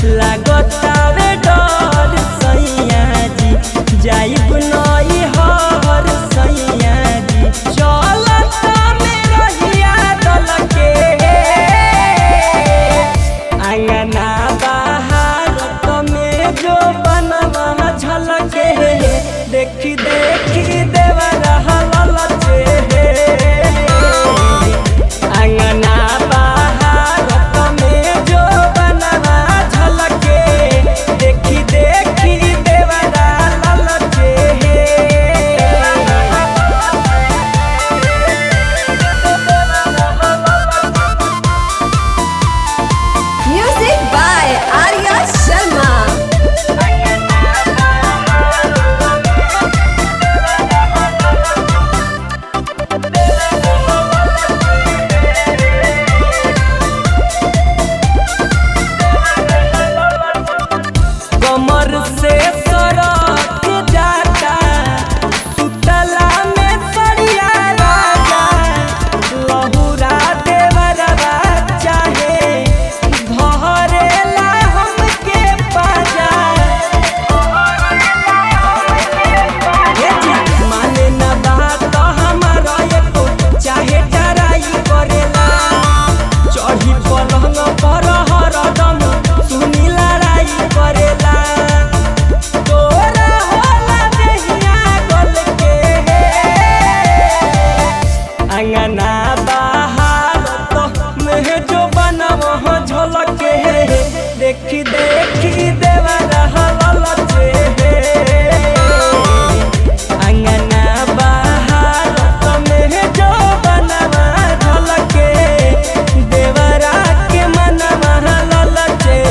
लागतावे डर सैया जी जाइब नई हर सैया जी चलता में रहिया दल के आंगना बाहर में जो बनवा झलके देखी देखी देवरा ललचे आंगना बाहर में जो बनवा झलके देखी देखी देवरा ललचे Music by Arya Sharma. कमर से सरक जाता सुतला में सरिया राजा लहुरा देवरवा चाहे धरेला हमके पाजा माने न बात हमारा एको चाहे डराई करेला चढ़ी पलंग पर हरदम सुनी लड़ाई करेला तोरा होला देहिया गल के आंगना बाहर तो में जो बनवा झलके देखी देखी देवरा ललचे आंगना बाहर तो में जो बनवा झलके देवरा के मनवा ललचे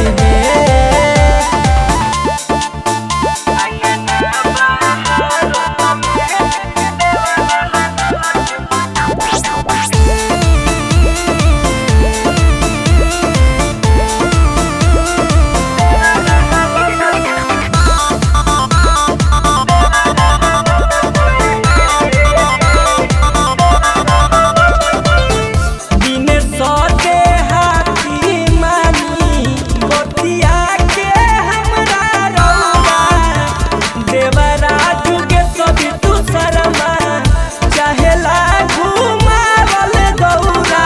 बिने सौदे हाथी मानी बतिया के हमरा रौदा देवरा जुगे सभी तू शर्मा चाहेला घुमावल गौरा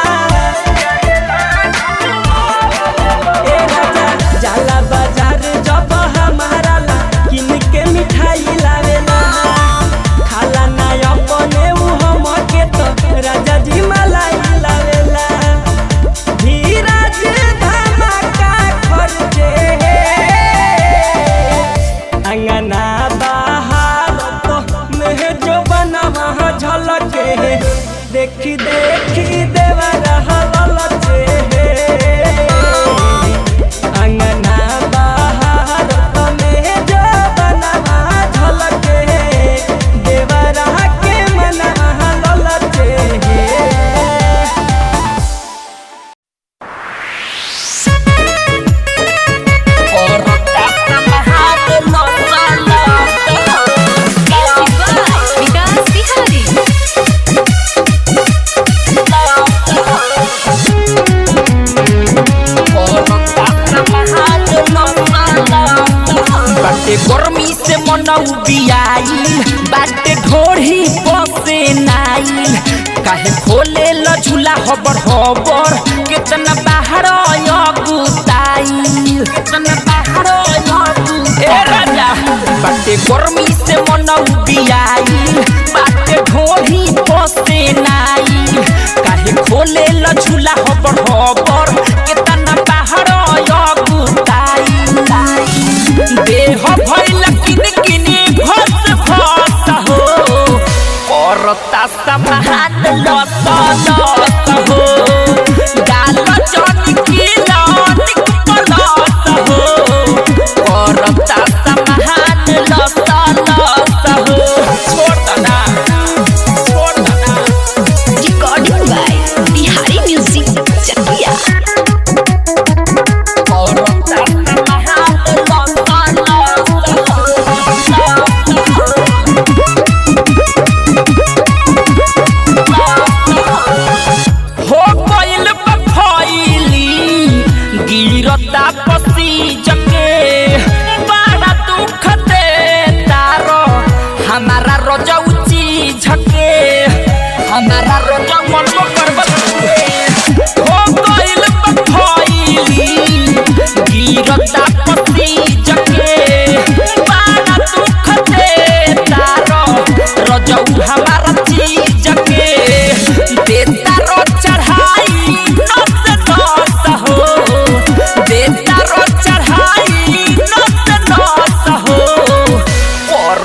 ए राजा जाला बाजार जब हमारा ला किन के मिठाई लावेला खाला ना अपने उ हमके तो राजा जी मलाई लावेला धीरज धमाका खर्चे आंगना बाहर तो में जो बनवा झलके देखी देखी देवरा ललचे आंगना बाहर तो में जो बनवा झलके देवरा के मनवा ललचे Vikas Bihari. बाटे गर्मी से मनऊ बियाई बाटे ढोढ़ी बसे नाई काहे खोले ल झूला हबर हबर कितना बाहर गुताई कितना बाहर ए राजा बाटे गर्मी से मनऊ बियाई बाटे ढोढ़ी बसे नाई काहे खोले ल झूला हबर हबर कितना बाहर गुताई देह भइल किन किनी भस भस हो करता समाहान लस लस हो डाल जन किलन पलस हो करता समाहान लस लस हो छोड़ दना Recording by Bihari Music Chakia.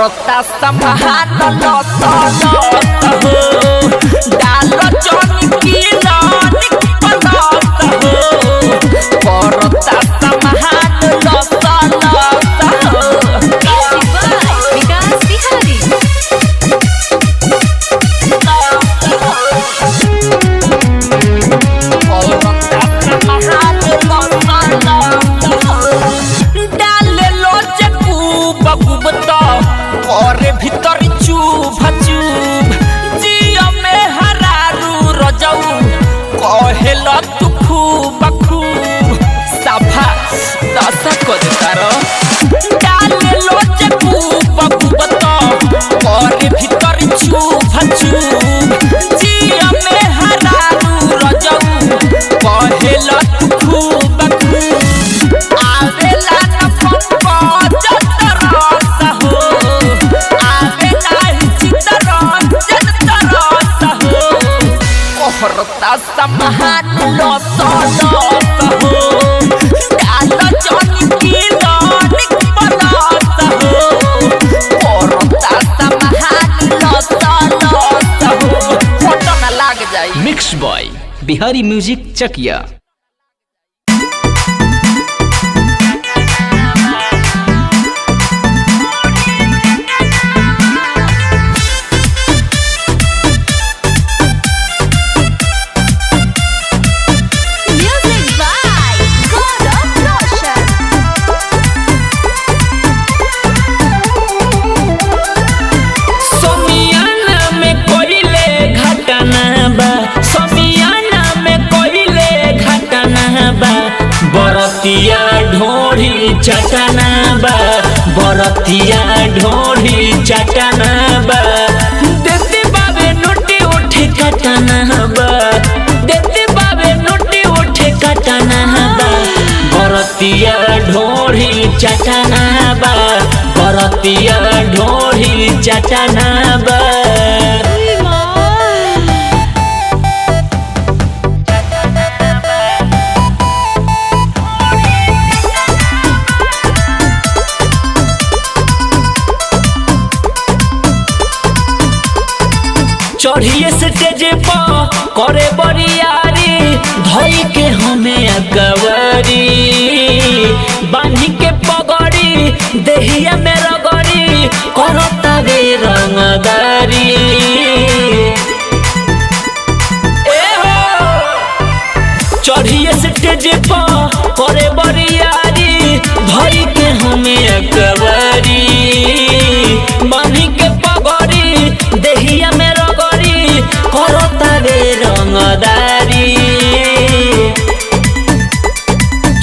करता समाहन लस लस हो डाल जनी की रानी पलस हो करता समाहन लस लस हो विकास बिहारी और भीतर चुभ चुभ जिया में हरारू रजऊ कहेल तू खूब खूब सभा दस कर तार डाले लो जे खूब खूब तो और भीतर चुभ चुभ जिया में हरारू रजऊ कहेल तू खूब खूब आवेला न पंकज तरस हो करता समाहन लस लस हो डाल जनी की रानी पलस हो करता समाहन लस लस हो फोटो ना लाग जाई। मिक्स बॉय बिहारी म्यूजिक चकिया। बरतिया ढोढ़ी चटना बा बरतिया ढोढ़ी चटना बा देते बाबे नोटी उठे कटना बा देते बाबे नोटी उठे कटना बा बरतिया ढोढ़ी चटना बा बरतिया ढोढ़ी चटना बा चढ़िए स्टेज पर करे बरियारी धई के हमें अकवरी बांधी के पगड़ी देहिया में रगड़ी करता वे रंगदारी चढ़िए स्टेज पर करे बरियारी धई के हमें अकवरी बांधी के पगड़ी देहिया में करता वे रंगदारी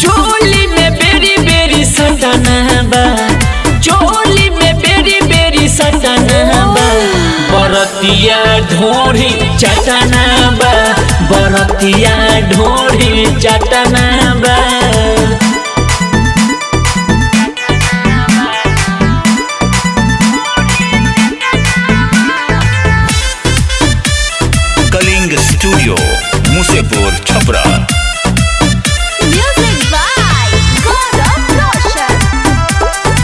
चोली में बेरी बेरी सटना बा चोली में बेरी बेरी सटना बा बरतिया ढोढ़ी चटना बा बरतिया ढोढ़ी चटना बा studio Musepur Chhapra. Music by Gaurav Roshan.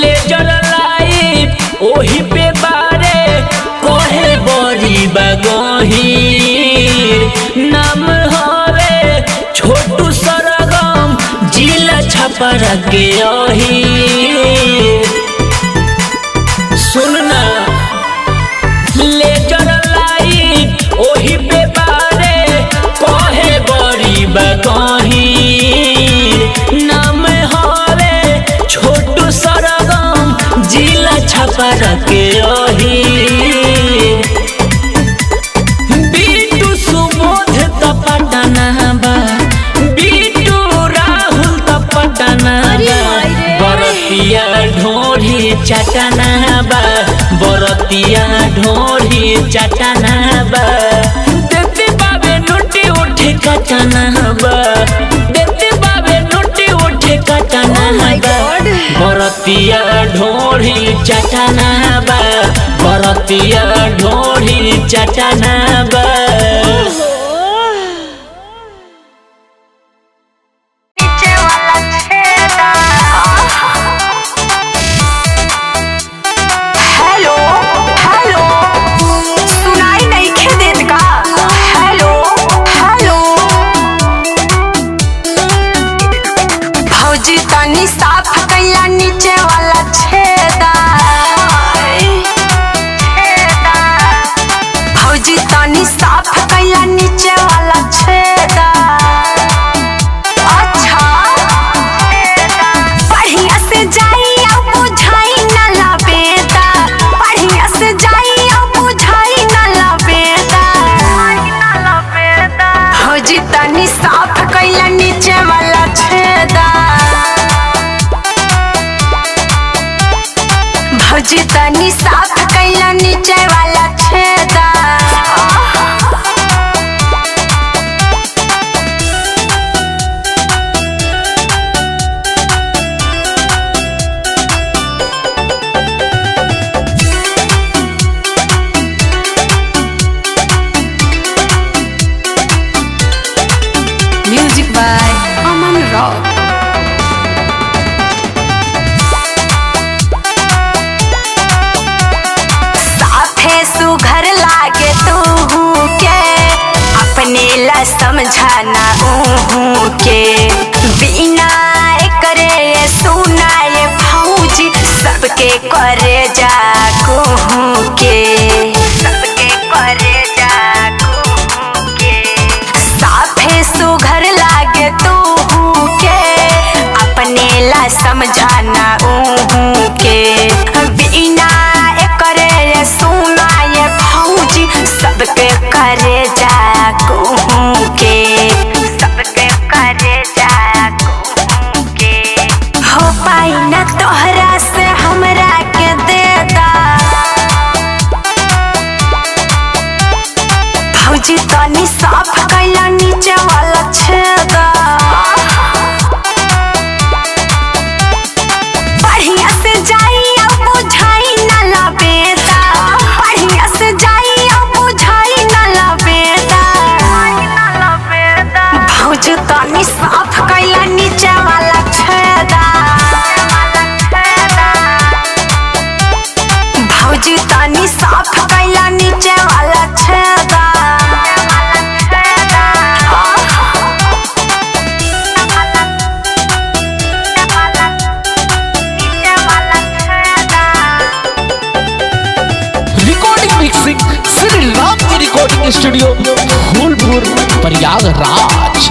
Laser light ओही पे बारे कहे बड़ी बगही नाम हवे छोटू सरगम जिला छपरा के ओही सुनना लेजर लाइट ओही पे बारे कहे बड़ी बगही नाम हवे छोटू सरगम जिला छपरा के ओही बीटू सुबोध तपटना बा बीटू राहुल तपटना बरतिया ढोढ़ी चटना बा बरतिया ढोढ़ी चटना बा देते बाबे नोटी उठे कटना बा देते बाबे नोटी उठे कटना बा बरतिया ढोढ़ी चटना बा बरतिया ढोढ़ी चटना बा। नीचे वाला तनी साफ कैला नीचे वाला छेदा भौजी तनी साफ कैला नीचे वाला छेदा म्यूजिक बाय अमन रॉक। साफे सुघर लागे तू के अपने ला समझाना के बिना करे ये सुना ये भौजी सबके करे जा के सबके करे जा के साफे सुघर लागे तू के अपने ला समझाना के बिना करे ये सुना ये भौजी सबके करे जा के सबके करे जा के हो पाई ना तोहरा से हमरा के दे दा भौजी तनी साफ कैला नीचे वाला छेदा बढ़िया से जाई अब बुझाई ना लबेदा बढ़िया से जाई अब बुझाई ना लबेदा भौजी तनी साफ कैला नीचे वाला छेदा भौजी तनी साफ कैला नीचे वाला छेदा रिकॉर्डिंग मिक्सिंग श्री राम की recording studio Phulpur Prayagraj.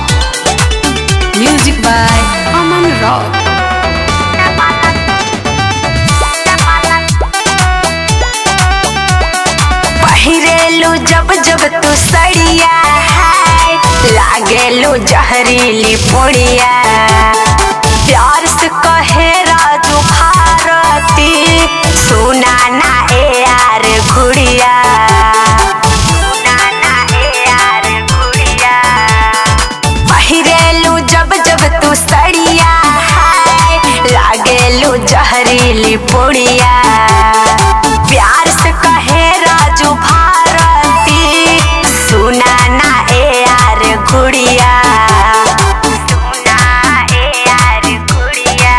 Music by Aman Rock. पहिरेलू जब जब तू सड़िया है लागेलू जहरीली पुड़िया प्यार से कहे राजू भारती सुना ना ए यार गुड़िया सुना ना ए यार गुड़िया पहिरेलू जब जब तू सड़िया है लागेलू जहरीली पुड़िया प्यार से कहे राजू भारती सुना ना ए यार गुड़िया सुना ए यार गुड़िया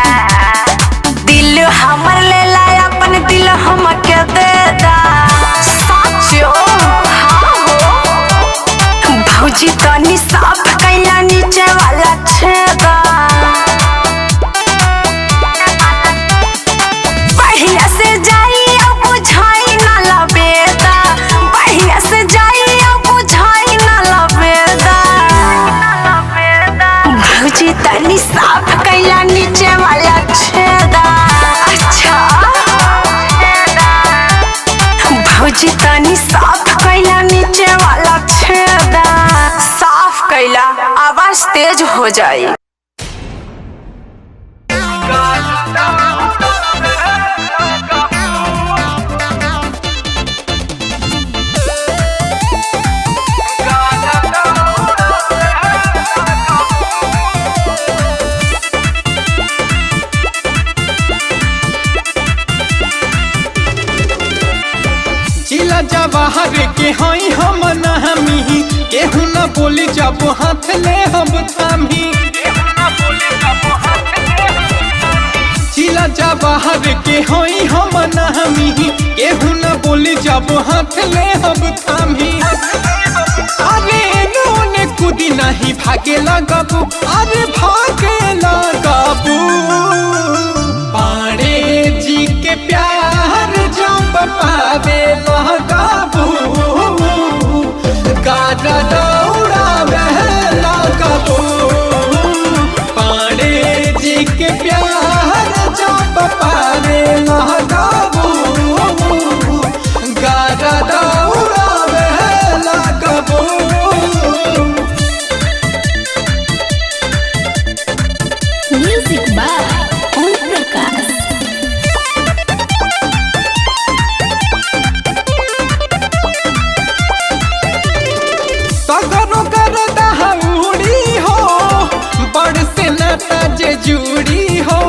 दिल हमर ले ला अपन दिल हमके दे दा साचो हाँ हो भौजी तनी साफ कैला नीचे वाला छेदा बढ़िया से जाई अब बुझाई ना लबेदा बढ़िया से जाई अब बुझाई ना लबेदा भौजी तनी साफ कैला नीचे वाला छेदा अच्छा भौजी तनी साफ कैला नीचे वाला छेदा साफ कैला आवाज तेज हो जाई। जिला जवाहर के हई हम नहमी केहू न बोली जब हाथ ले हम थामी जिला जवाहर के हई हम नहमी केहू न बोली जब हाथ ले हम थामी अरे नूने कुदी नहीं भागे लगाबू अरे भागे लगाबू पाड़े जी के प्यार जब पावे लगाबू गाड़ा दौड़ावे लगाबू पाड़े जी के प्यार जब पावे लगाबू गाड़ा दौड़ावे लगाबू करदा उड़ी हो बड़ से नाता जे जुड़ी हो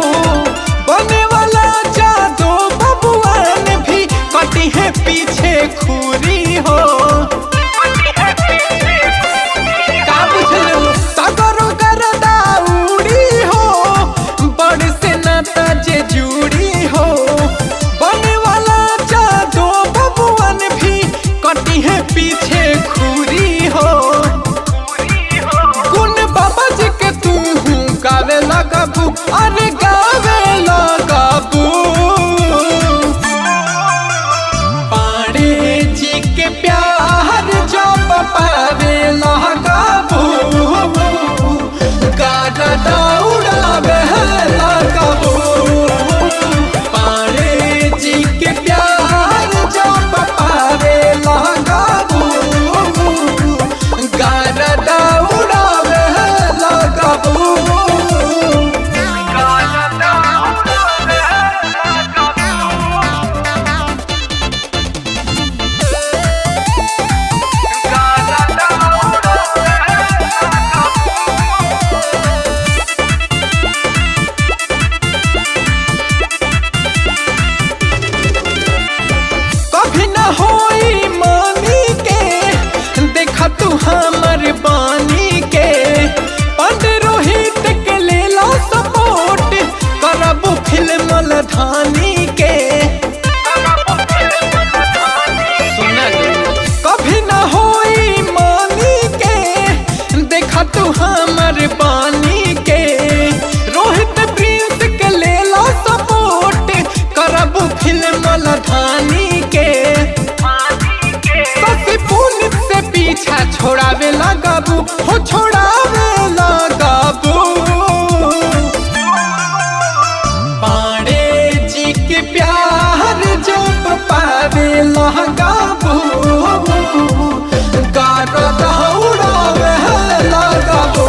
बने वाला जादो बबुआन भी कटी है पीछे खूरी हो का बुझलो सगरो करदा उड़ी हो बड़ से नाता जे जुड़ी हो बने वाला जादो बबुआन भी कटी है पीछे खूरी हो कुन बाबा जी के तू गावे लगाबू अरे गावे लगाबू पाड़े जी के प्यार जो पावे लगाबू गाड़ा दौड़ावे लगाबू पाड़े जी के प्यार जो पावे लगाबू गाड़ा दौड़ावे लगाबू कभी न होई मानी के देखा तू हमर बानी के पंड रोहित के लेला सपोर्ट करबू फिल्म लधानी के कभी न होई मानी के देखा तू हमर बानी के रोहित प्रिंस के लेला सपोर्ट करबू फिल्म लधानी के ससी पुलिस से पीछा छोड़ावे लगाबू हो छोड़ावे लगाबू पाड़े जी के प्यार जो पावे लगाबू गाड़ा दौड़ावे लगाबू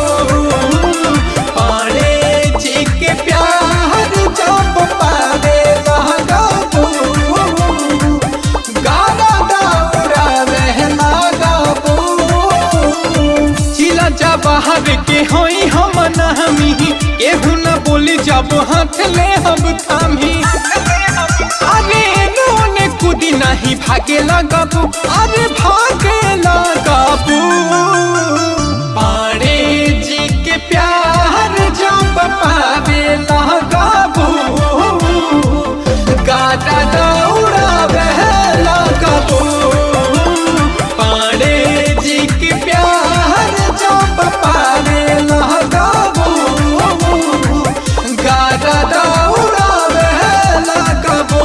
पाड़े जी के प्यार जो पावे लगाबू गाड़ा दौड़ावे लगाबू चिला जा बाहर के होई हम नहमी केहू न बोली जब हाथ ले हम थामी अरे नोने कूदी नहीं भागे लगाबू अरे भागे लगाबू पाड़े जी के प्यार जब पावे लगाबू गाड़ा दौड़ावे लगाबू पाड़े जी के प्यार जब पावे लगाबू गाड़ा दौड़ावे लगाबू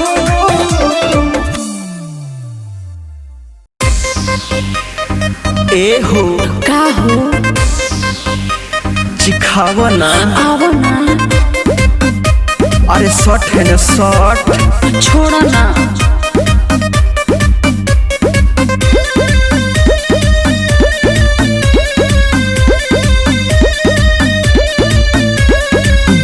ए हो का हो चिखावा ना आवो ना अरे शॉट है ना शॉट छोड़ो ना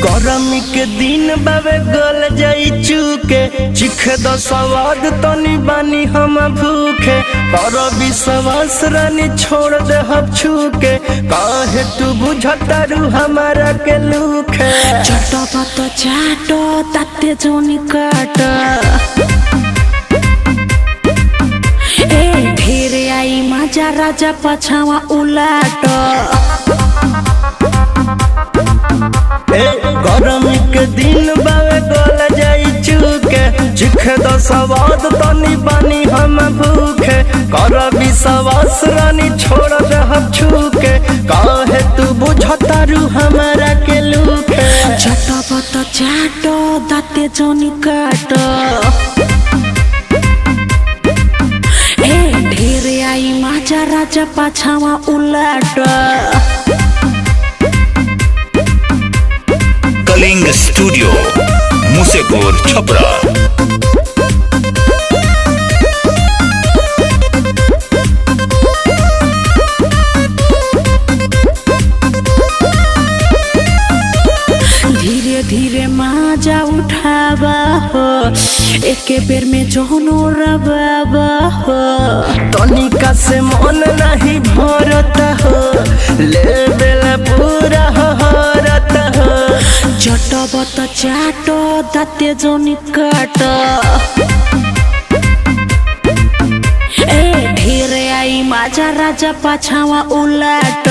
गरमी के दिन बाबे गल जाई चूके चिखे द स्वाद तनी बानी हम भूखे पर विश्वास रानी छोड़ दे हम छूके काहे तू बुझतारू हमारा के लूखे चटो पतो चाटो ताते जोनी काट ए ढेर आई मजा राजा पछावा उलाट ए गरमी के दिन बाबे गल जाई चूके चिखे द स्वाद तनी बानी हम भूखे कर विश्वास रानी छोड़ दे हम छूके काहे तू बुझतारू हमारा के लूखे चटो पतो चाटो ताते जोनी काट ए ढेर आई मजा राजा पछावा उलाट कलिंग स्टूडियो मुसेपुर छपरा। धीरे धीरे माजा उठावा हो एके बेर में जोनो रबाबा हो तनिका से मन नहीं भरता हो चाटो दाते जोनी काट ए ढेरे आई माझा राजा पाछावा उलाट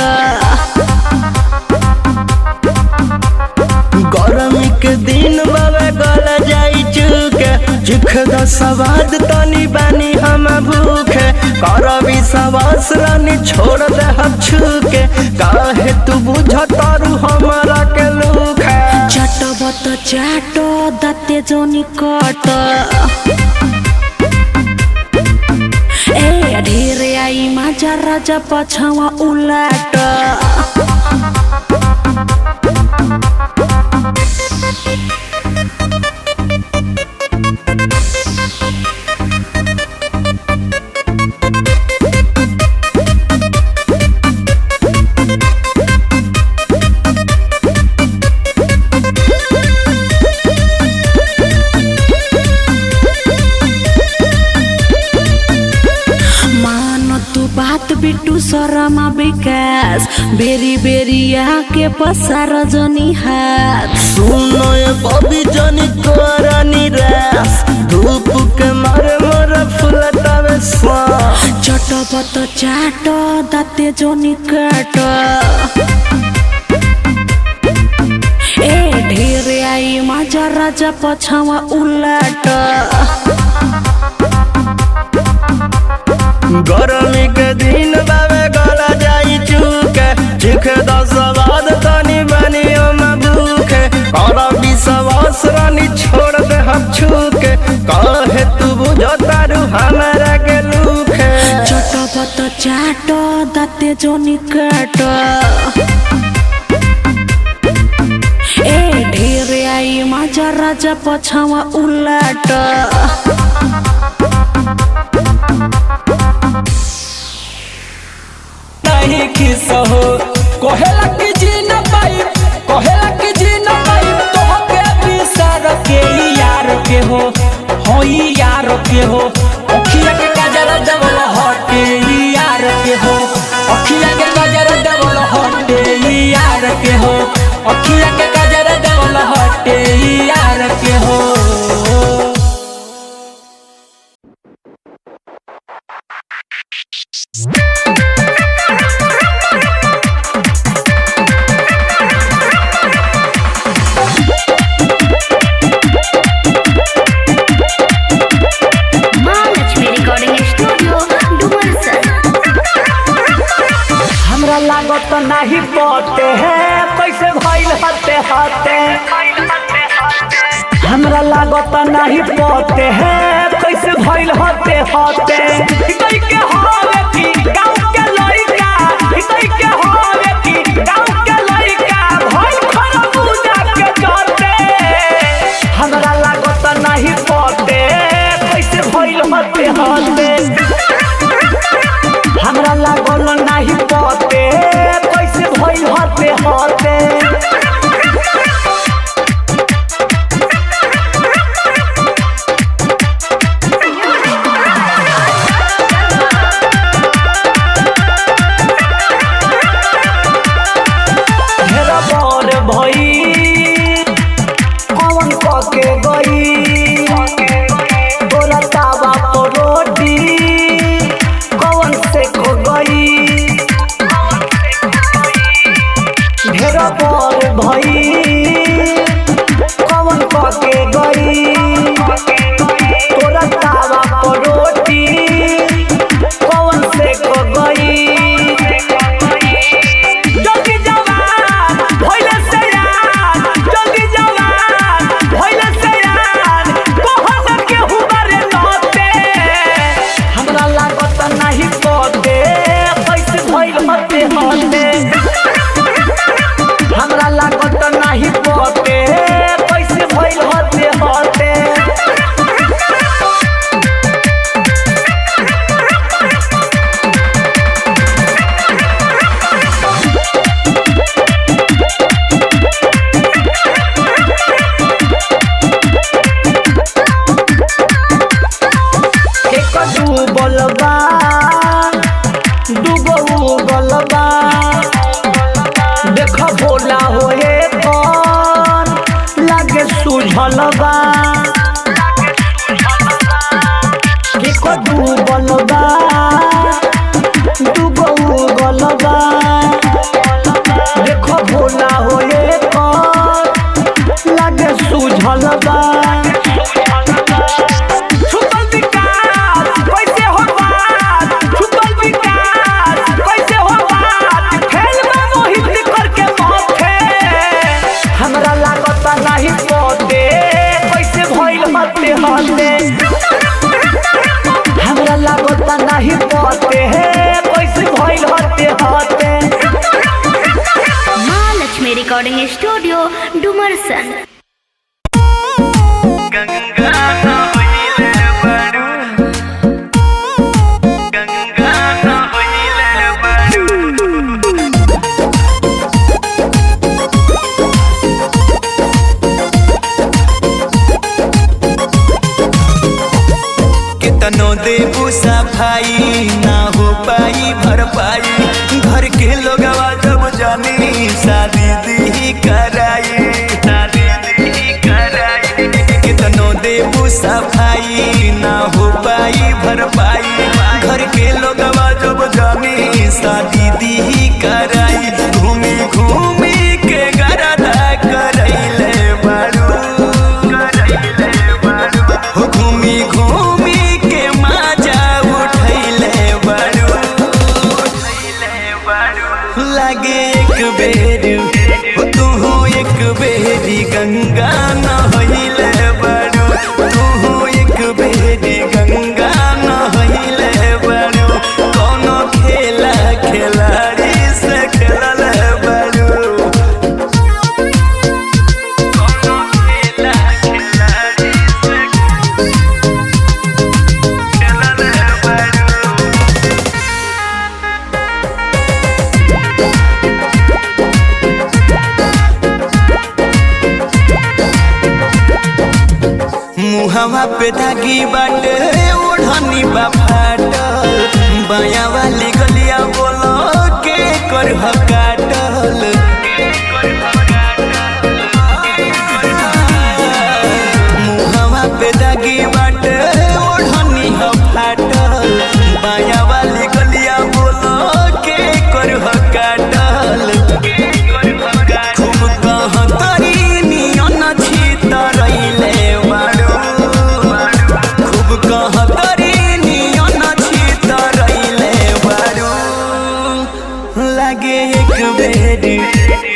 गरमी के दिन बाबे गल जाई चुके चिख द सवाद तनी बानी हम भूखे कर विश्वास रानी छोड़ दे हम छुके काहे तू बुझतारू हमरा के लूखे चटबत चाटो दाते जोनी काट ए ढेरे आई माझा राजा पाछावा उलाट बिट्टू शर्मा विकास बेरी बेरिया के पसार जनी हाथ सुनो ये बबी जनी तोरा निराश धूप के मारे मोरा फुलतावे स्वास चटपट चाटो दाते जोनी काट ए ढेरे आई माझा राजा पछावा उलाट गरमी के दिन बाबे गला जाई चुके चिख द सवाद तनी बनी हम भूखे कर विश्वास रानी छोड़ दे हम छुके काहे तू बुझतारू हमरा के लूखे चटपट चाटो दाते जोनी काट ए ढेरे आई माझा राजा पछावा उलाट नहीं खिस हो कहेला कि जी न पाई कहेला कि जी न पाई तो के बिसर के यार के हो यार के हो अखिया के काजल डबल हटे यार के हो अखिया के काजल डबल हटे यार के हो अखिया के काजल डबल हटे यार के हो लागत नहीं पते हैं कैसे भइल हते हते हमरा लागत नहीं पते हैं कैसे भइल हते हते हितई के होवे की गांव के लइका हितई के होवे की गांव के लइका भइल खरबूजा के चलते हमरा लागत नहीं पते कैसे भइल हते हते हमरा लागल नहीं पते कैसे भइल हते हते घेरा बर भई कौन पके गई तोरा तावा पर रोटी कौन से को गई घेरा बर भई कौन पके गई तोरा तावा पर रोटी कौन से को गई जल्दी जवान भइले से यार जल्दी जवान भइले से यार कहन के हुबारे नते हमरा लागत नहीं पते कैसे भइल हते हते हमरा लागत सूझल बा केको डूबल बा डूबो उगल बा देखो भोला होए लागे सूझल बा छुपल विकास कैसे हो बात छुपल विकास कैसे हो बात खेल में मोहित करके माथे हमरा लागत नहीं पोते कैसे भइल हते हते हमरा लागत नहीं पोते कैसे भइल हते हते महालक्ष्मी रिकॉर्डिंग स्टूडियो डुमरसन। कितनो देबू सफाई ना हो पाई भरपाई घर के लोगवा जब जानी शादी दी कराई कितनो देबू सफाई ना हो पाई भरपाई घर के लोगवा जब जानी शादी दी कराई घूमी घूमी के गरदा करैले बारू हो घूमी घूमी के मजा उठैले बारू लागे एक बेर हो तू एक बेरी गंगा नहैले बारू तू एक बेरी गंगा नहैले बारू कोनो खेला खिलाड़ी से खेलल बारू कोनो खेला खिलाड़ी से खेलल बारू मुहवा पे धागी बाटे ओढ़नी बा फाटल बाया वाली गलिया बोलो के कर काटल मुहवा पे धागी बाटे ओढ़नी ह फाटल बाया वाली गलिया बोलो के कर काटल खूब कहतरी नियन छितरैले बारू खूब कहतरी नियन छितरैले बारू लागे एक बेरी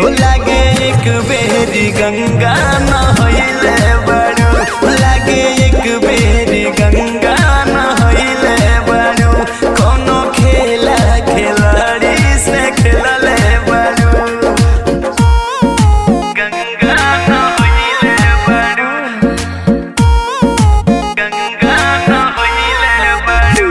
हो लागे एक बेरी गंगा नहैले बारू लागे एक बेरी गंगा नहैले बारू कोनो खेला खिलाड़ी से खेलले बारू गंगा नहैले बारू गंगा नहैले बारू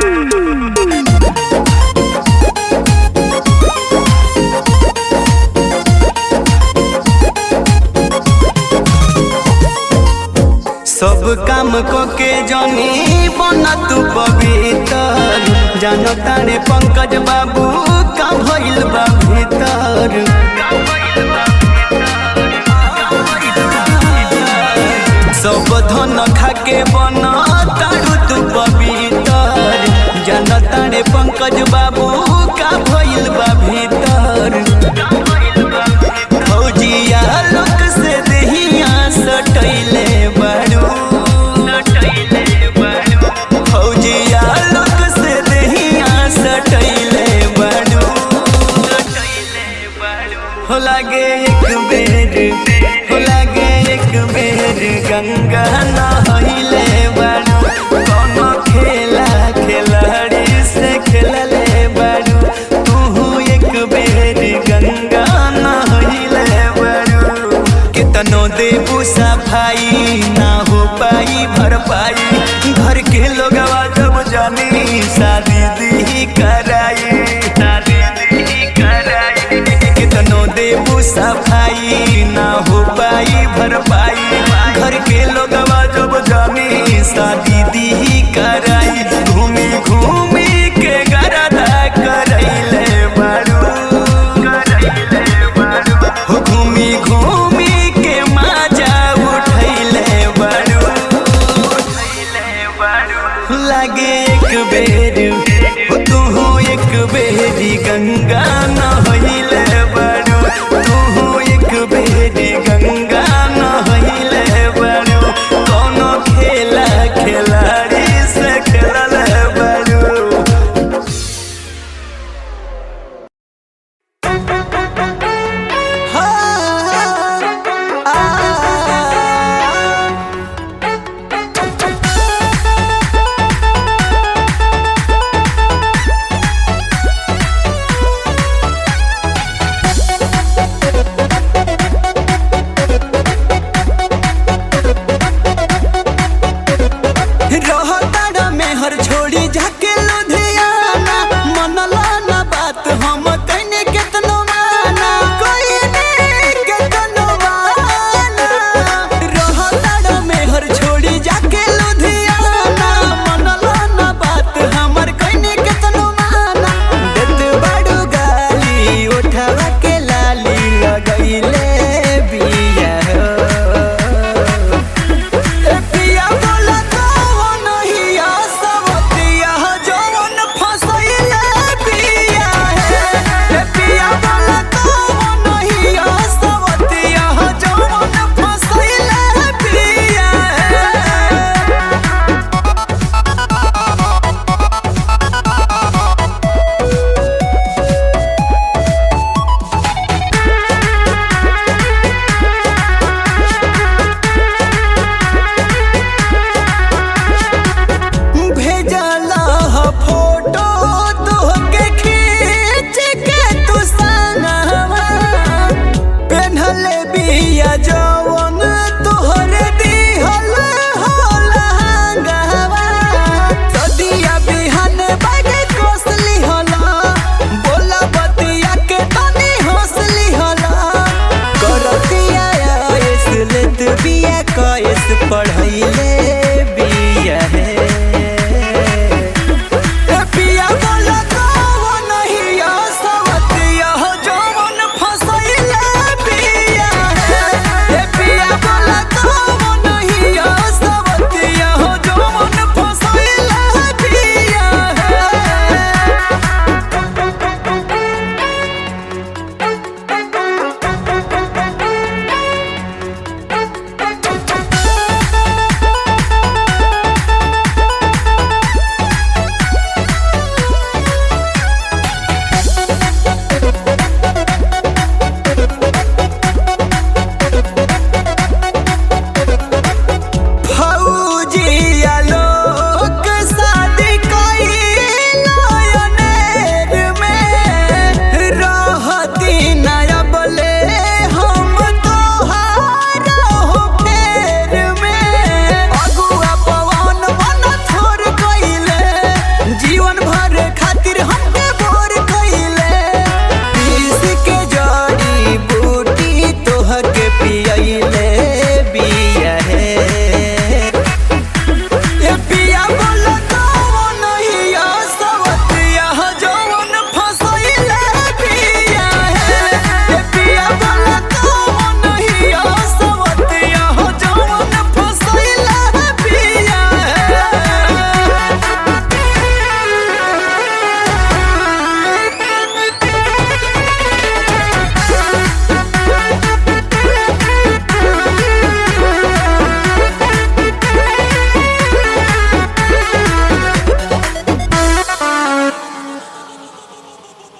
सब काम को के जानी बना तू पवित्र जानो तारे पंकज बाबू का भइल बा भीतर सब धन खाके बना तारू तू पवित्र जानो तारे पंकज बाबू का भइल बा भीतर फौजिया लोक से देहिया सटैले बारू फौजिया लोक से देहिया सटैले बारू हो लागे एक बेर हो लागे एक बेर गंगा नहैले बारू कोनो खेला खिलाड़ी से खेलले बारू तू एक बेर गंगा नहैले बारू कितनो देबू सफाई ना हो पाई भरपाई घर के लोगवा जब जानी शादी दी कराई कितनो देबू सफाई